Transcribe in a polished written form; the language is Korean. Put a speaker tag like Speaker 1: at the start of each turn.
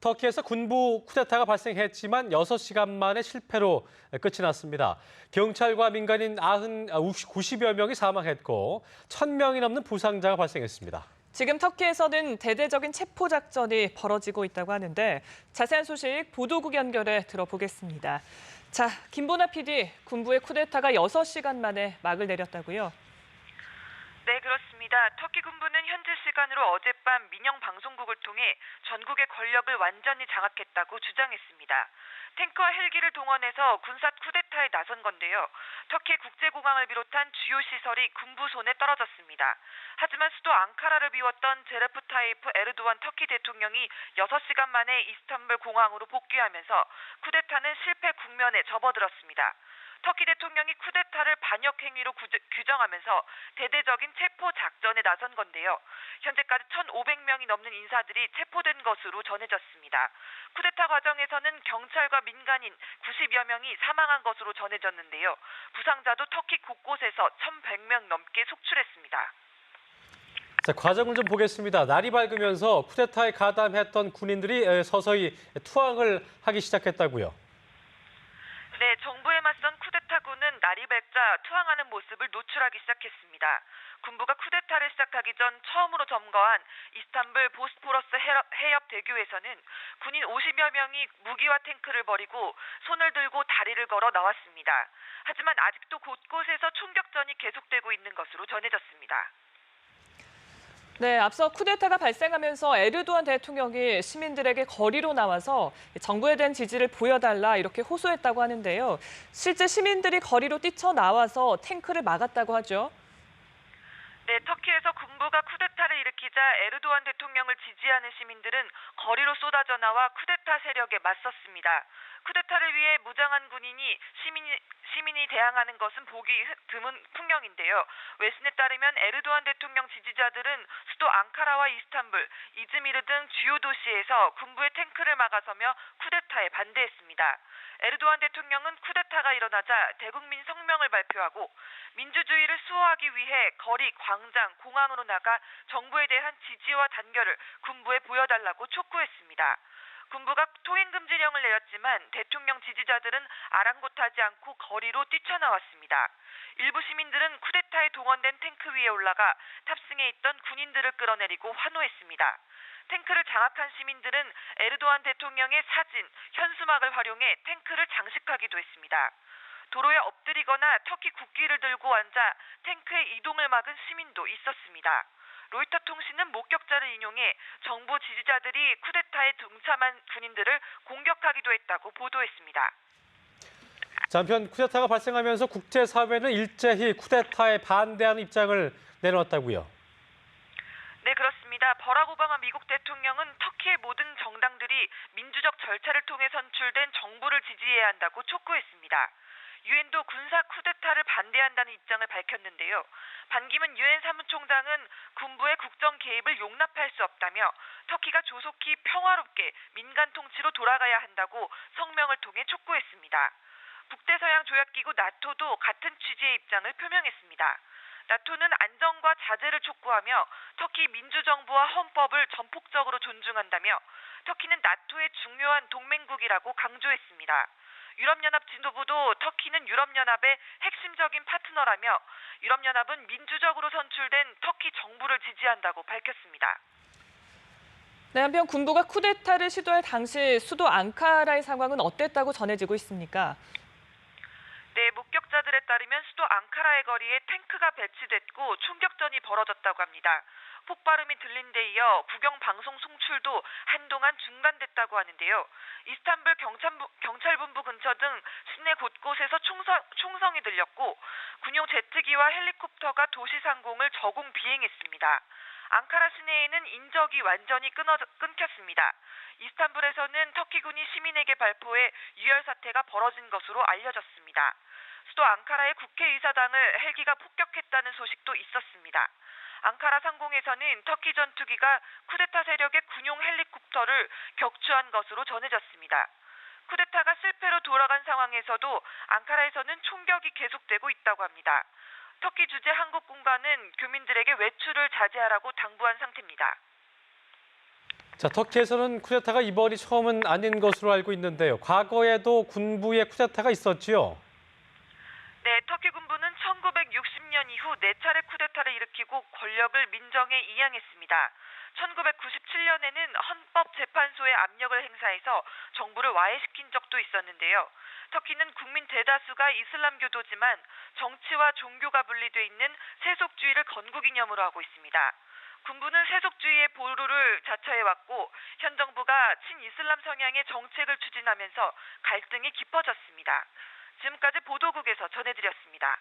Speaker 1: 터키에서 군부 쿠데타가 발생했지만 6시간 만에 실패로 끝이 났습니다. 경찰과 민간인 90여 명이 사망했고 1,000명이 넘는 부상자가 발생했습니다.
Speaker 2: 지금 터키에서는 대대적인 체포 작전이 벌어지고 있다고 하는데 자세한 소식 보도국 연결해 들어보겠습니다. 자, 김보나 PD, 군부의 쿠데타가 6시간 만에 막을 내렸다고요?
Speaker 3: 네, 그렇습니다. 터키 군부는 현지 시간으로 어젯밤 민영 방송국을 통해 전국의 권력을 완전히 장악했다고 주장했습니다. 탱크와 헬기를 동원해서 군사 쿠데타에 나선 건데요. 터키 국제공항을 비롯한 주요 시설이 군부 손에 떨어졌습니다. 하지만 수도 앙카라를 비웠던 제레프 타이프 에르도안 터키 대통령이 6시간 만에 이스탄불 공항으로 복귀하면서 쿠데타는 실패 국면에 접어들었습니다. 터키 대통령이 쿠데타를 반역 행위로 규정하면서 대대적인 체포 작전에 나선 건데요. 현재까지 1,500명이 넘는 인사들이 체포된 것으로 전해졌습니다. 쿠데타 과정에서는 경찰과 민간인 90여 명이 사망한 것으로 전해졌는데요. 부상자도 터키 곳곳에서 1,100명 넘게 속출했습니다.
Speaker 1: 자, 과정을 좀 보겠습니다. 날이 밝으면서 쿠데타에 가담했던 군인들이 서서히 투항을 하기 시작했다고요.
Speaker 3: 네, 정부에 맞선 쿠데타군은 날이 밝자 투항하는 모습을 노출하기 시작했습니다. 군부가 쿠데타를 시작하기 전 처음으로 점거한 이스탄불 보스포러스 해협 대교에서는 군인 50여 명이 무기와 탱크를 버리고 손을 들고 다리를 걸어 나왔습니다. 하지만 아직도 곳곳에서 총격전이 계속되고 있는 것으로 전해졌습니다.
Speaker 2: 네, 앞서 쿠데타가 발생하면서 에르도안 대통령이 시민들에게 거리로 나와서 정부에 대한 지지를 보여달라 이렇게 호소했다고 하는데요. 실제 시민들이 거리로 뛰쳐나와서 탱크를 막았다고 하죠.
Speaker 3: 네, 터키에서 군부가 쿠데타를 일으키자 에르도안 대통령을 지지하는 시민들은 거리로 쏟아져 나와 쿠데타 세력에 맞섰습니다. 쿠데타를 위해 무장한 군인이 시민이 대항하는 것은 보기 드문 풍경인데요. 외신에 따르면 에르도안 대통령 지지자들은 수도 앙카라와 이스탄불, 이즈미르 등 주요 도시에서 군부의 탱크를 막아서며 쿠데타에 반대했습니다. 에르도안 대통령은 쿠데타가 일어나자 대국민 성명을 발표하고 민주주의를 수호하기 위해 거리, 광장, 공항으로 나가 정부에 대한 지지와 단결을 군부에 보여달라고 촉구했습니다. 군부가 통행금지령을 내렸지만 대통령 지지자들은 아랑곳하지 않고 거리로 뛰쳐나왔습니다. 일부 시민들은 쿠데타에 동원된 탱크 위에 올라가 탑승해 있던 군인들을 끌어내리고 환호했습니다. 탱크를 장악한 시민들은 에르도안 대통령의 사진, 현수막을 활용해 탱크를 장식하기도 했습니다. 도로에 엎드리거나 터키 국기를 들고 앉아 탱크의 이동을 막은 시민도 있었습니다. 로이터 통신은 목격자를 인용해 정부 지지자들이 쿠데타에 동참한 군인들을 공격하기도 했다고 보도했습니다.
Speaker 1: 한편 쿠데타가 발생하면서 국제사회는 일제히 쿠데타에 반대하는 입장을 내놓았다고요.
Speaker 3: 네, 그렇습니다. 버락 오바마 미국 대통령은 터키의 모든 정당들이 민주적 절차를 통해 선출된 정부를 지지해야 한다고 촉구했습니다. 유엔도 군사 쿠데타를 반대한다는 입장을 밝혔는데요. 반기문 유엔 사무총장은 군부의 국정 개입을 용납할 수 없다며 터키가 조속히 평화롭게 민간 통치로 돌아가야 한다고 성명을 통해 촉구했습니다. 북대서양 조약기구 나토도 같은 취지의 입장을 표명했습니다. 나토는 안정과 자제를 촉구하며 터키 민주정부와 헌법을 전폭적으로 존중한다며 터키는 나토의 중요한 동맹국이라고 강조했습니다. 유럽연합 지도부도 터키는 유럽연합의 핵심적인 파트너라며 유럽연합은 민주적으로 선출된 터키 정부를 지지한다고 밝혔습니다.
Speaker 2: 네, 한편 군부가 쿠데타를 시도할 당시 수도 앙카라의 상황은 어땠다고 전해지고 있습니까?
Speaker 3: 네, 목격자들에 따르면 수도 앙카라의 거리에 탱크가 배치됐고 총격전이 벌어졌다고 합니다. 폭발음이 들린 데 이어 국영 방송 송출도 한동안 중단됐다고 하는데요. 이스탄불 경찰본부 근처 등 시내 곳곳에서 총성이 들렸고 군용 제트기와 헬리콥터가 도시 상공을 저공 비행했습니다. 앙카라 시내에는 인적이 완전히 끊겼습니다. 이스탄불에서는 터키군이 시민에게 발포해 유혈 사태가 벌어진 것으로 알려졌습니다. 수도 앙카라의 국회의사당을 헬기가 폭격했다는 소식도 있었습니다. 앙카라 상공에서는 터키 전투기가 쿠데타 세력의 군용 헬리콥터를 격추한 것으로 전해졌습니다. 쿠데타가 실패로 돌아간 상황에서도 앙카라에서는 총격이 계속되고 있다고 합니다. 터키 주재 한국 공관은 교민들에게 외출을 자제하라고 당부한 상태입니다.
Speaker 1: 자, 터키에서는 쿠데타가 이번이 처음은 아닌 것으로 알고 있는데요. 과거에도 군부의 쿠데타가 있었지요.
Speaker 3: 네, 터키 군부는 1960년 이후 4차례 쿠데타를 일으키고 권력을 민정에 이양했습니다. 1997년에는 헌법재판소에 압력을 행사해서 정부를 와해시킨 적도 있었는데요. 터키는 국민 대다수가 이슬람교도지만 정치와 종교가 분리돼 있는 세속주의를 건국이념으로 하고 있습니다. 군부는 세속주의의 보루를 자처해왔고 현 정부가 친이슬람 성향의 정책을 추진하면서 갈등이 깊어졌습니다. 지금까지 보도국에서 전해드렸습니다.